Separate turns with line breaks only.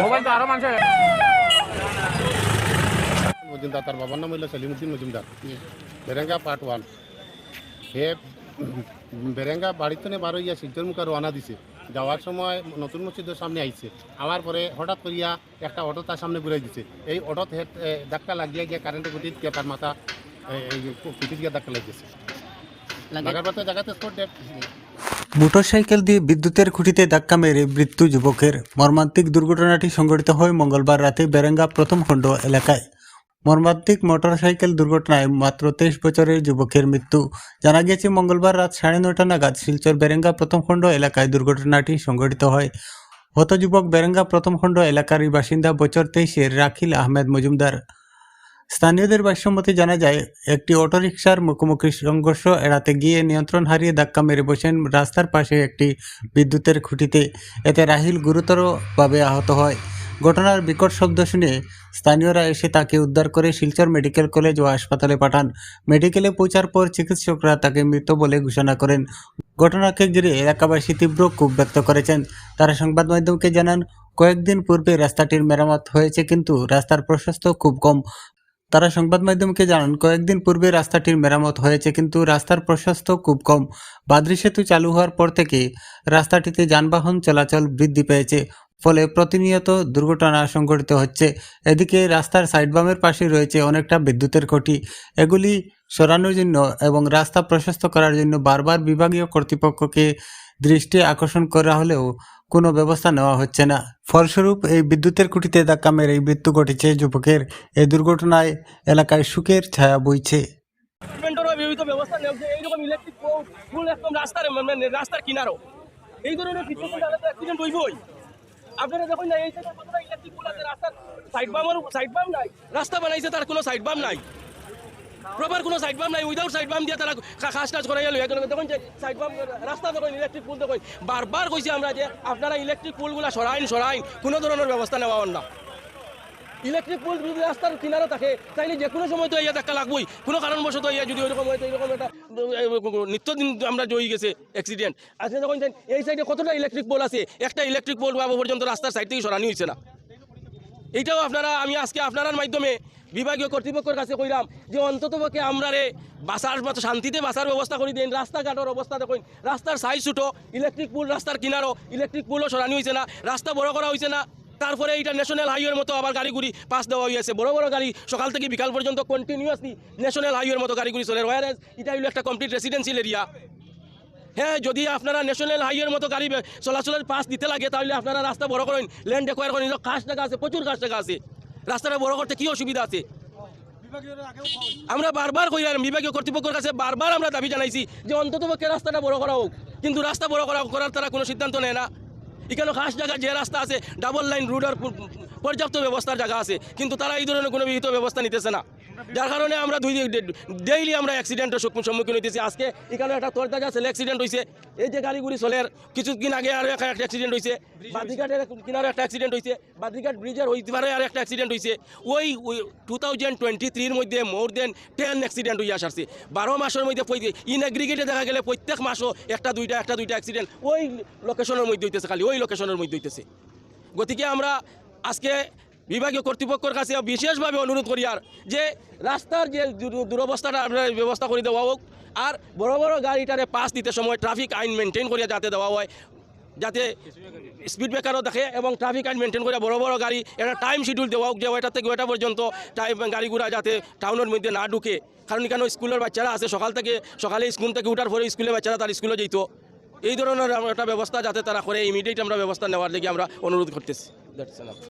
Mobile তো আরো মানুষ
মজুমদার, তার বাবার নাম হইল সেলিমুদ্দিন মজুমদার, বেরেঙ্গা পার্ট 1। হে বেরেঙ্গা বাড়িতে বার হইয়া শিলচর মুখে রওনা দিছে। যাওয়ার সময় নতুন মসজিদের সামনে আইছে। আমার পরে হঠাৎ করিয়া একটা অটো তার সামনে ঘুরাই দিছে। এই অটোত ধাক্কা লাগিয়ে গিয়ে কারেন্টের গতিত গিয়ে তার মাথা পিঠিত গিয়ে ধাক্কা লাগিয়েছে। লাগার পর জায়গাতে স্পট ডেথ।
মোটরসাইকেল দিয়ে বিদ্যুতের খুঁটিতে ধাক্কা মেরে মৃত্যু যুবকের। মর্মান্তিক দুর্ঘটনাটি সংঘটিত হয় মঙ্গলবার রাতে বেরেঙ্গা প্রথম খণ্ড এলাকায়। মর্মান্তিক মোটরসাইকেল দুর্ঘটনায় মাত্র 23 বছরের যুবকের মৃত্যু। জানা গেছে মঙ্গলবার রাত 9:30 নাগাদ শিলচর বেরেঙ্গা প্রথম খণ্ড এলাকায় দুর্ঘটনাটি সংঘটিত হয়। হত যুবক বেরেঙ্গা প্রথম খণ্ড এলাকারই বাসিন্দা বছর 23-এর রাখিল আহমেদ মজুমদার। স্থানীয়দের ভাষ্যমতে জানা যায়, একটি অটোরিকশার মুখোমুখি সংঘর্ষ এড়াতে গিয়ে নিয়ন্ত্রণ হারিয়ে ধাক্কা মেরে বসেন রাস্তার পাশে একটি বিদ্যুতের খুঁটিতে। এতে রাহিল গুরুতরভাবে আহত হয়। ঘটনার বিকট শব্দ শুনে স্থানীয়রা এসে তাকে উদ্ধার করে শিলচর মেডিকেল কলেজ ও হাসপাতালে পাঠান। মেডিকেলে পৌঁছার পর চিকিৎসকরা তাকে মৃত বলে ঘোষণা করেন। ঘটনাকে ঘিরে এলাকাবাসী তীব্র ক্ষোভ ব্যক্ত করেছেন। তারা সংবাদ মাধ্যমকে জানান, কয়েকদিন পূর্বে রাস্তাটির মেরামত হয়েছে, কিন্তু রাস্তার প্রশস্ত খুব কম। বাদ্রি সেতু চালু হওয়ার পর থেকে রাস্তাটিতে যানবাহন চলাচল বৃদ্ধি পেয়েছে, ফলে প্রতিনিয়ত দুর্ঘটনা সংঘটিত হচ্ছে। এদিকে রাস্তার সাইডবামের পাশে রয়েছে অনেকটা বিদ্যুতের খুঁটি। এগুলি সরানোর জন্য এবং রাস্তা প্রশস্ত করার জন্য বারবার বিভাগীয় কর্তৃপক্ষকে দৃষ্টি আকর্ষণ করা হলেও কোনো ব্যবস্থা নেওয়া হচ্ছে না। ফলস্বরূপ এই বিদ্যুতের খুঁটিতে ধাক্কা মেরে মৃত্যু ঘটেছে যুবকের। এই দুর্ঘটনায় এলাকায় শোকের ছায়া বইছে।
ব্যবস্থা এইরকম ইলেকট্রিক ফুল একদম রাস্তার কিনারো এই ধরনের কিছু অ্যাক্সিডেন্ট হইবই। আপনারা দেখুন না, এই কতটা ইলেকট্রিক ফুল আছে, রাস্তার সাইড বাম নাই। রাস্তা বানাইছে, তার কোনো সাইড বাম নাই, প্রপার কোনো সাইড বাম নাই। উইদাউট সাইড বাম দিয়ে তারা খাস টাচ করাই গেল। দেখুন যে সাইড বাম রাস্তা দেখুন, ইলেকট্রিক পুল দেখুন। বারবার কইছি আমরা যে আপনারা ইলেকট্রিক পুলগুলো সরাইন, কোনো ধরনের ব্যবস্থা নেওয়া হন না। ইলেকট্রিক পুল যদি রাস্তার কিনারে থাকে তাইলে যে কোনো সময় তো ইয়া ধাক্কা লাগবই। কোনো কারণবশত ইয়া যদি ওইরকম হয়, এরকম একটা নিত্যদিন আমরা জয়ী গেছে অ্যাক্সিডেন্ট। আজকে যখন এই সাইডে কতটা ইলেকট্রিক পোল আছে, একটা ইলেকট্রিক পোল পাবো পর্যন্ত রাস্তার সাইড থেকে সরানি হয়েছে না। এইটাও আমি আজকে আপনার মাধ্যমে বিভাগীয় কর্তৃপক্ষের কাছে কইলাম যে অন্ততপক্ষে আমরা বাসার মতো শান্তিতে বাসার ব্যবস্থা করে দিন। রাস্তাঘাটের অবস্থা দেখুন, রাস্তার সাইজ ছোটো, ইলেকট্রিক পুল রাস্তার কিনারও, ইলেকট্রিক পুলও সরানি হয়েছে না, রাস্তা বড় করা হয়েছে না। তারপরে এইটা ন্যাশনাল হাইওয়ের মতো আবার গাড়িগুড়ি পাস দেওয়া হয়েছে। বড় বড় গাড়ি সকাল থেকে বিকাল পর্যন্ত কন্টিনিউয়াসলি ন্যাশনাল হাইওয়ের মতো গাড়িগুড়ি চলে। ওয়ারেজ এটা হলো একটা কমপ্লিট রেসিডেন্সিয়াল এরিয়া। হ্যাঁ, যদি আপনারা ন্যাশনাল হাইওয়ের মতো গাড়ি চলাচলের পাস দিতে লাগে তাহলে আপনারা রাস্তা বড় করেন, ল্যান্ড অ্যাকোয়ার করেন। কাজ টাকা আছে, প্রচুর কাজ টাকা আছে। রাস্তাটা বড় করতে কী অসুবিধা আছে? আমরা বারবার কইলাম, বিভাগীয় কর্তৃপক্ষের কাছে বারবার আমরা দাবি জানাইছি যে অন্ততপক্ষে রাস্তাটা বড় করা হোক, কিন্তু রাস্তা বড় করার তারা কোনো সিদ্ধান্ত নেয় না। এখানে খাস জায়গা যে রাস্তা আছে, ডাবল লাইন রোডের পর্যাপ্ত ব্যবস্থার জায়গা আছে, কিন্তু তারা এই ধরনের কোনো বিহিত ব্যবস্থা নিতেছে না। যার কারণে আমরা ডেইলি আমরা অ্যাক্সিডেন্টের সম্মুখীন হইতেছি। আজকে এখানে একটা তরতাজা ছেলে অ্যাক্সিডেন্ট হয়েছে। এই যে গাড়িগুলি চলে, কিছুদিন আগে আরও একটা অ্যাক্সিডেন্ট হয়েছে। বাদ্রিঘাটের কিনারে একটা অ্যাক্সিডেন্ট হয়েছে, বাদ্রিঘাট ব্রিজের হইতে পারে আর একটা অ্যাক্সিডেন্ট হয়েছে। ওই 2023 মধ্যে মোর দেন 10 অ্যাক্সিডেন্ট হয়ে আসছে। 12 মাসের মধ্যে ইন এগ্রিগেটে দেখা গেলে প্রত্যেক মাসও একটা দুইটা অ্যাক্সিডেন্ট ওই লোকেশনের মধ্যে হইতেছে, খালি ওই লোকেশনের মধ্যে হইতেছে। গতিকে আমরা আজকে বিভাগীয় কর্তৃপক্ষের কাছে বিশেষভাবে অনুরোধ করি আর যে রাস্তার যে দুরবস্থাটা আপনার ব্যবস্থা করে দেওয়া হোক, আর বড় বড় গাড়িটারে পাস দিতে সময় ট্রাফিক আইন মেনটেন করিয়া যাতে দেওয়া হয়, যাতে স্পিড ব্রেকারও দেখে এবং ট্রাফিক আইন মেনটেন করে বড় বড় গাড়ি একটা টাইম শিডিউল দেওয়া হোক যে ওইটা থেকে ওইটা পর্যন্ত গাড়িগুড়া যাতে টাউনের মধ্যে না ঢুকে। কারণ কেন স্কুলের বাচ্চারা আছে, সকালে স্কুল থেকে উঠার পরে স্কুলের বাচ্চারা তার স্কুলে যেত। এই ধরনের একটা ব্যবস্থা যাতে তারা করে, ইমিডিয়েট আমরা ব্যবস্থা নেওয়ার দিকে আমরা অনুরোধ করতেছি।